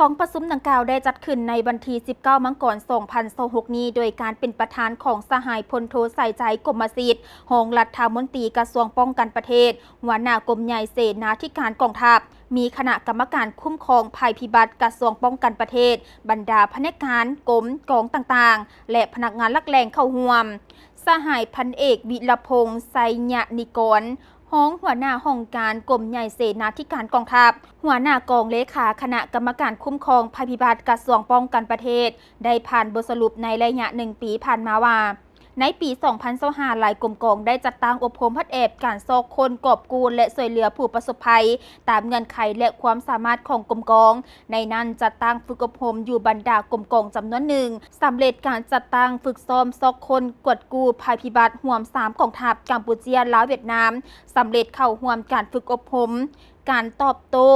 กองประชุมดังกล่าวได้จัดขึ้นในวันที่ 19 มังกร 2026 นี้โดยการเป็นประธานของสหายพลโทใส่ใจกรมศิษย์รองรัฐมนตรีกระทรวงป้องกันประเทศหัวหน้ากรมใหญ่เสนาธิการกองทัพมีคณะกรรมการคุ้มครองภัยพิบัติกระทรวงป้องกันประเทศบรรดาพนักงานกรมกองต่างๆและพนักงานลักแรงเข้าร่วมสหายพันเอกวิรพงษ์ไสยนิกรห้องหัวหน้าห้องการกรมใหญ่เสนาธิการกองทัพหัวหน้ากองเลขาคณะกรรมการคุ้มครองภัยพิบัติกระทรวงป้องกันประเทศได้ผ่านบทสรุปในระยะ1 ปีผ่านมาว่าในปี 2025 หลายกรมกองได้จัดตั้งอบรมพัดแอบการซอกคนกอบกูลและช่วยเหลือผู้ประสบภัยตามเงื่อนไขและความสามารถของกรมกองในนั้นจัดตั้งฝึกอบรมอยู่บรรดากรมกองจำนวนหนึ่งสำเร็จการจัดตั้งฝึกซ้อมซอกคนกวดกู้ภัยพิบัติห่วม3กองทัพกัมพูชาลาวเวียดนามสำเร็จเข้าร่วมการฝึกอบรมการตอบโต้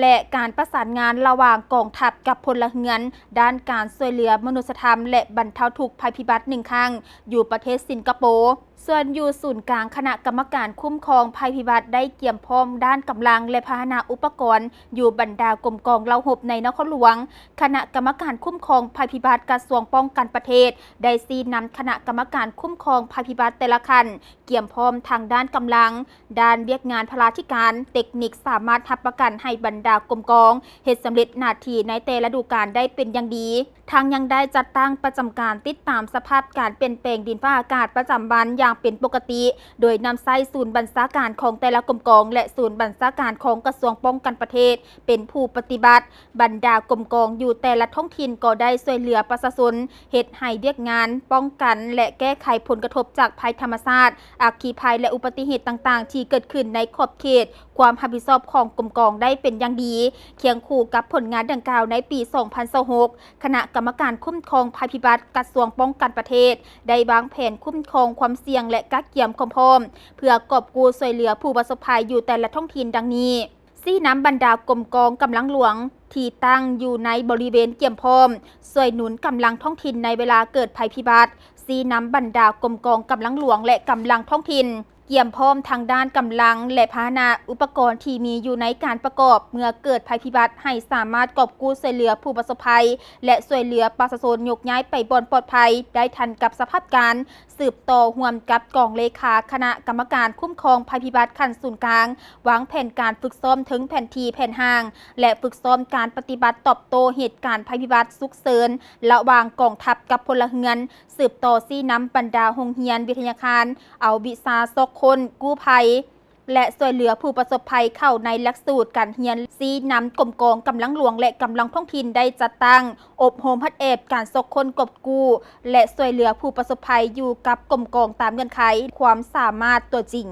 และการประสานงานระหว่างกองทัพกับพลเรือนด้านการช่วยเหลือมนุษยธรรมและบรรเทาทุกข์ภัยพิบัติ1 ครั้งอยู่ประเทศสิงคโปร์ส่วนอยู่ศูนย์กลางคณะกรรมการคุ้มครองภัยพิบัติได้เตรียมพร้อมด้านกำลังและพาหนะอุปกรณ์อยู่บรรดากรมกองเหล่าหบในนครหลวงคณะกรรมการคุ้มครองภัยพิบัติกระทรวงป้องกันประเทศได้ชี้นำคณะกรรมการคุ้มครองภัยพิบัติแต่ละขั้นเตรียมพร้อมทางด้านกำลังด้านเวียกงานพลาธิการเทคนิคสามารถรับประกันให้บรรดากรมกองเฮ็ดสำเร็จหน้าที่ในแต่ละฤดูกาลได้เป็นอย่างดีทางยังได้จัดตั้งประจำการติดตามสภาพการเปลี่ยนแปลงดินฟ้าอากาศประจำวันอย่างเป็นปกติโดยนำใช้ศูนย์บัญชาการของแต่ละกรมกองและศูนย์บัญชาการของกระทรวงป้องกันประเทศเป็นผู้ปฏิบัติบรรดากรมกองอยู่แต่ละท้องถิ่นก็ได้ช่วยเหลือประชาชนเฮ็ดให้เวียกงานป้องกันและแก้ไขผลกระทบจากภัยธรรมชาติอัคคีภัยและอุบัติเหตุต่างๆที่เกิดขึ้นในขอบเขตความรับผิดชอบของกรมกองได้เป็นอย่างดีเคียงคู่กับผลงานดังกล่าวในปี 2026 คณะกรรมการคุ้มครองภัยพิบัติกระทรวงป้องกันประเทศได้วางแผนคุ้มครองความเสี่ยงและกักเกี่ยมความพร้อมเพื่อกอบกู้ช่วยเหลือผู้ประสบภัยอยู่แต่ละท้องถิ่นดังนี้ซี่น้ำบรรดากรมกองกำลังหลวงที่ตั้งอยู่ในบริเวณเกี่ยมพร้อมช่วยหนุนกำลังท้องถิ่นในเวลาเกิดภัยพิบัติซี่น้ำบรรดากรมกองกำลังหลวงและกำลังท้องถิ่นเกี่ยมพร้อมทางด้านกำลังและพาหนะอุปกรณ์ที่มีอยู่ในการประกอบเมื่อเกิดภัยพิบัติให้สามารถกอบกู้ช่วยเหลือผู้ประสบภัยและช่วยเหลือประชาชนยกย้ายไปบอนปลอดภัยได้ทันกับสภาพการสืบต่อร่วมกับกองเลขาคณะกรรมการคุ้มครองภัยพิบัติขั้นศูนย์กลางวางแผนการฝึกซ้อมถึงแผนที่แผนห่างและฝึกซ้อมการปฏิบัติตอบโต้เหตุการณ์ภัยพิบัติฉุกเฉินระหว่างกองทัพกับพลเรือนสืบต่อซี่น้ำบรรดาโรงเรียนวิทยาคารเอาวิชาซอกคนกู้ภัยและช่วยเหลือผู้ประสบภัยเข้าในหลักสูตรการเรียนซีนำกรมกองกำลังหลวงและกำลังท้องถิ่นได้จัดตั้งอบรมพัดแอบการซอกคนกอบกู้และช่วยเหลือผู้ประสบภัยอยู่กับกรมกองตามเงื่อนไขความสามารถตัวจริง